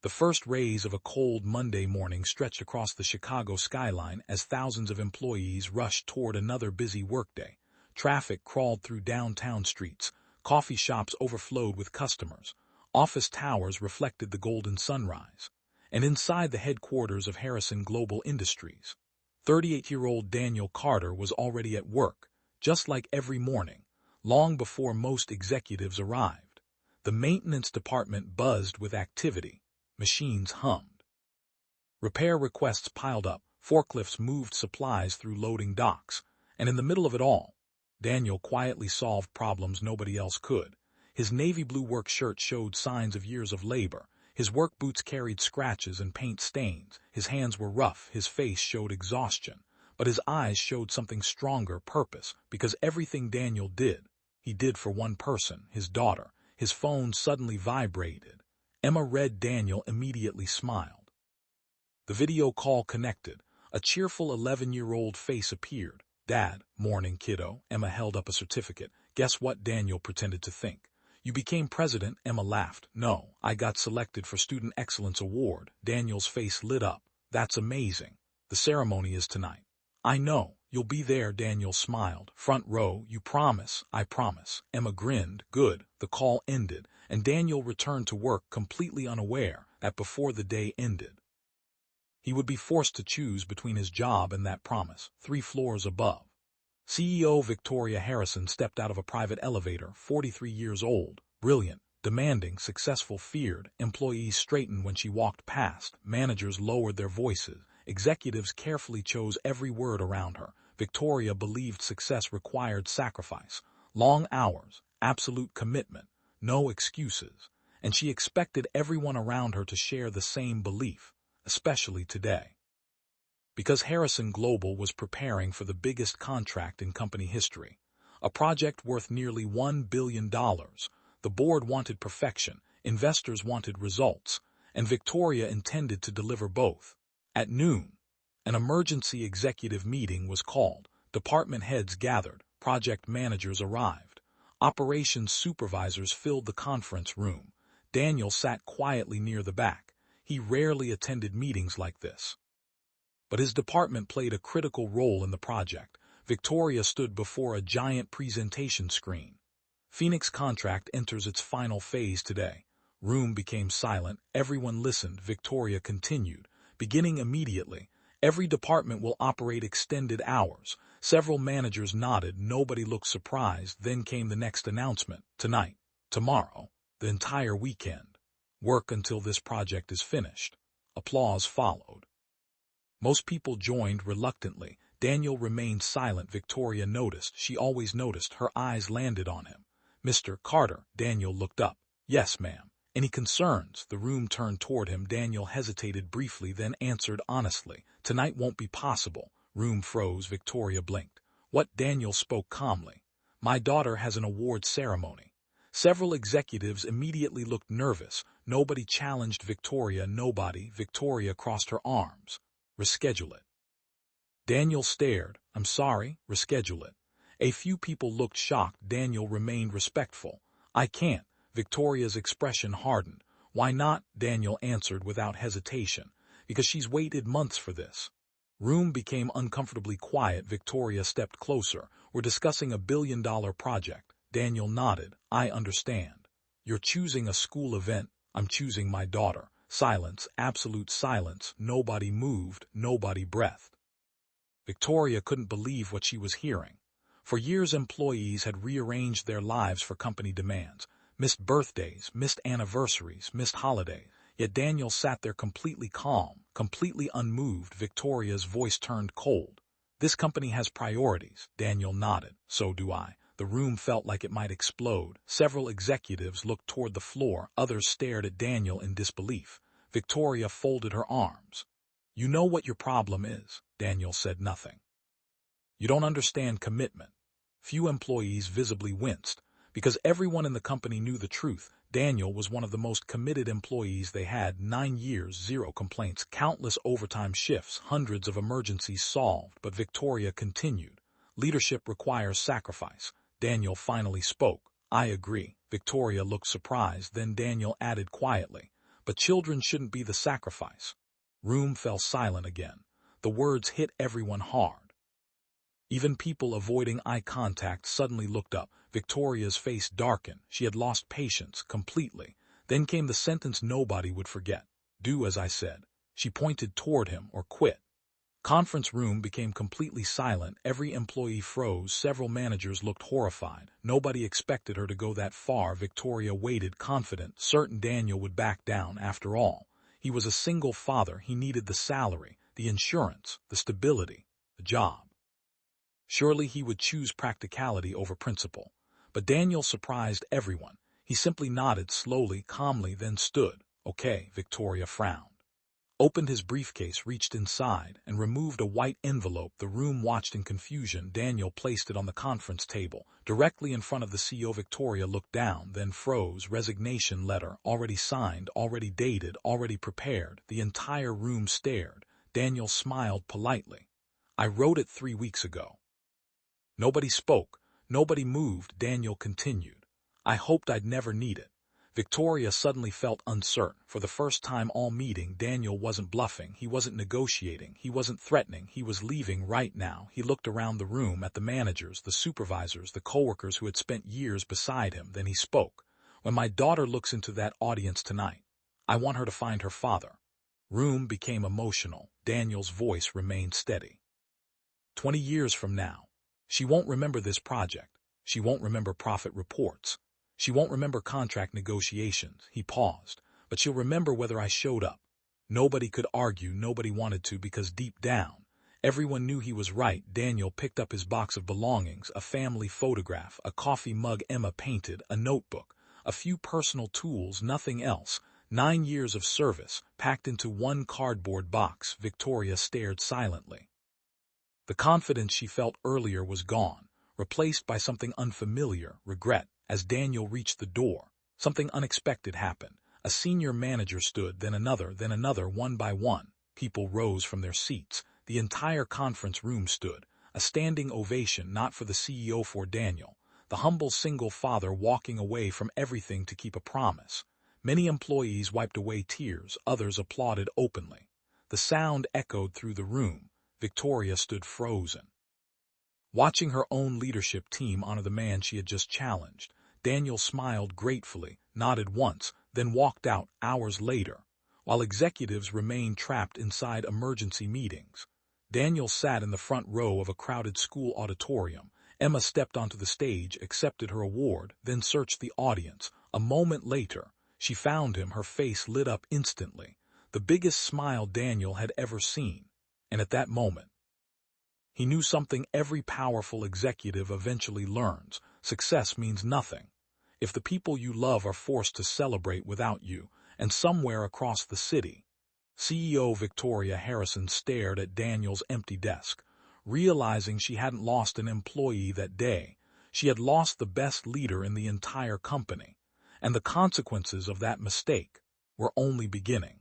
The first rays of a cold Monday morning stretched across the Chicago skyline as thousands of employees rushed toward another busy workday. Traffic crawled through downtown streets, coffee shops overflowed with customers, office towers reflected the golden sunrise. And inside the headquarters of Harrison Global Industries, 38-year-old Daniel Carter was already at work, just like every morning, long before most executives arrived. The maintenance department buzzed with activity. Machines hummed. Repair requests piled up, forklifts moved supplies through loading docks, and in the middle of it all, Daniel quietly solved problems nobody else could. His navy blue work shirt showed signs of years of labor. His work boots carried scratches and paint stains. His hands were rough, his face showed exhaustion, but his eyes showed something stronger, purpose, because everything Daniel did, he did for one person, his daughter. His phone suddenly vibrated. Emma read. Daniel immediately smiled. The video call connected. A cheerful 11-year-old face appeared. "Dad, morning, kiddo." Emma held up a certificate. "Guess what?" Daniel pretended to think. "You became president." Emma laughed. "No, I got selected for Student Excellence Award." Daniel's face lit up. "That's amazing. The ceremony is tonight." "I know. You'll be there." Daniel smiled. "Front row, you promise?" "I promise." Emma grinned. "Good." The call ended, and Daniel returned to work completely unaware that before the day ended, he would be forced to choose between his job and that promise. 3 floors above, CEO Victoria Harrison stepped out of a private elevator, 43 years old, brilliant, demanding, successful, feared. Employees straightened when she walked past. Managers lowered their voices. Executives carefully chose every word around her. Victoria believed success required sacrifice, long hours, absolute commitment, no excuses, and she expected everyone around her to share the same belief, especially today. Because Harrison Global was preparing for the biggest contract in company history, a project worth nearly $1 billion. The board wanted perfection, investors wanted results, and Victoria intended to deliver both. At noon, an emergency executive meeting was called. Department heads gathered, project managers arrived. Operations supervisors filled the conference room. Daniel sat quietly near the back. He rarely attended meetings like this, but his department played a critical role in the project. Victoria stood before a giant presentation screen. Phoenix contract enters its final phase today. Room became silent. Everyone listened. Victoria continued. Beginning immediately, every department will operate extended hours. Several managers nodded. Nobody looked surprised. Then came the next announcement. Tonight, tomorrow, the entire weekend. Work until this project is finished. Applause followed. Most people joined reluctantly. Daniel remained silent. Victoria noticed. She always noticed. Her eyes landed on him. "Mr. Carter." Daniel looked up. "Yes, ma'am." "Any concerns?" The room turned toward him. Daniel hesitated briefly, then answered honestly. "Tonight won't be possible." Room froze. Victoria blinked. "What?" Daniel spoke calmly. "My daughter has an award ceremony." Several executives immediately looked nervous. Nobody challenged Victoria. Nobody. Victoria crossed her arms. "Reschedule it." Daniel stared. "I'm sorry." "Reschedule it." A few people looked shocked. Daniel remained respectful. "I can't." Victoria's expression hardened. "Why not?" Daniel answered without hesitation. "Because she's waited months for this." Room became uncomfortably quiet. Victoria stepped closer. "We're discussing $1 billion project." Daniel nodded. "I understand. You're choosing a school event. I'm choosing my daughter." Silence, absolute silence. Nobody moved, nobody breathed. Victoria couldn't believe what she was hearing. For years, employees had rearranged their lives for company demands. Missed birthdays, missed anniversaries, missed holidays. Yet Daniel sat there completely calm, completely unmoved. Victoria's voice turned cold. "This company has priorities." Daniel nodded. "So do I." The room felt like it might explode. Several executives looked toward the floor. Others stared at Daniel in disbelief. Victoria folded her arms. "You know what your problem is." Daniel said nothing. "You don't understand commitment." Few employees visibly winced, because everyone in the company knew the truth. Daniel was one of the most committed employees they had. 9 years, 0 complaints, countless overtime shifts, hundreds of emergencies solved. But Victoria continued. "Leadership requires sacrifice." Daniel finally spoke. "I agree." Victoria looked surprised. Then Daniel added quietly, But children shouldn't be the sacrifice. Room fell silent again. The words hit everyone hard. Even people avoiding eye contact suddenly looked up. Victoria's face darkened. She had lost patience completely. Then came the sentence nobody would forget. Do as I said. She pointed toward him, or quit. Conference room became completely silent. Every employee froze. Several managers looked horrified. Nobody expected her to go that far. Victoria waited, confident, certain Daniel would back down. After all, he was a single father. He needed the salary, the insurance, the stability, the job. Surely he would choose practicality over principle. But Daniel surprised everyone. He simply nodded slowly, calmly, then stood. Okay, Victoria frowned. Opened his briefcase, reached inside, and removed a white envelope. The room watched in confusion. Daniel placed it on the conference table, directly in front of the CEO. Victoria looked down, then froze. Resignation letter, already signed, already dated, already prepared. The entire room stared. Daniel smiled politely. I wrote it 3 weeks ago. Nobody spoke. Nobody moved. Daniel continued. I hoped I'd never need it. Victoria suddenly felt uncertain. For the first time all meeting, Daniel wasn't bluffing, he wasn't negotiating, he wasn't threatening, he was leaving right now. He looked around the room at the managers, the supervisors, the coworkers who had spent years beside him. Then he spoke. When my daughter looks into that audience tonight, I want her to find her father. Room became emotional. Daniel's voice remained steady. 20 years from now, she won't remember this project. She won't remember profit reports. She won't remember contract negotiations. He paused. But she'll remember whether I showed up. Nobody could argue, nobody wanted to, because deep down, everyone knew he was right. Daniel picked up his box of belongings, a family photograph, a coffee mug Emma painted, a notebook, a few personal tools, nothing else. 9 years of service, packed into one cardboard box. Victoria stared silently. The confidence she felt earlier was gone, replaced by something unfamiliar, regret. As Daniel reached the door, something unexpected happened. A senior manager stood, then another, one by one. People rose from their seats. The entire conference room stood. A standing ovation, not for the CEO, for Daniel, the humble single father walking away from everything to keep a promise. Many employees wiped away tears, others applauded openly. The sound echoed through the room. Victoria stood frozen, watching her own leadership team honor the man she had just challenged. Daniel smiled gratefully, nodded once, then walked out. Hours later, while executives remained trapped inside emergency meetings, Daniel sat in the front row of a crowded school auditorium. Emma stepped onto the stage, accepted her award, then searched the audience. A moment later, she found him. Her face lit up instantly, the biggest smile Daniel had ever seen. And at that moment, he knew something every powerful executive eventually learns. Success means nothing if the people you love are forced to celebrate without you. And somewhere across the city, CEO Victoria Harrison stared at Daniel's empty desk. Realizing she hadn't lost an employee that day, she had lost the best leader in the entire company. And the consequences of that mistake were only beginning.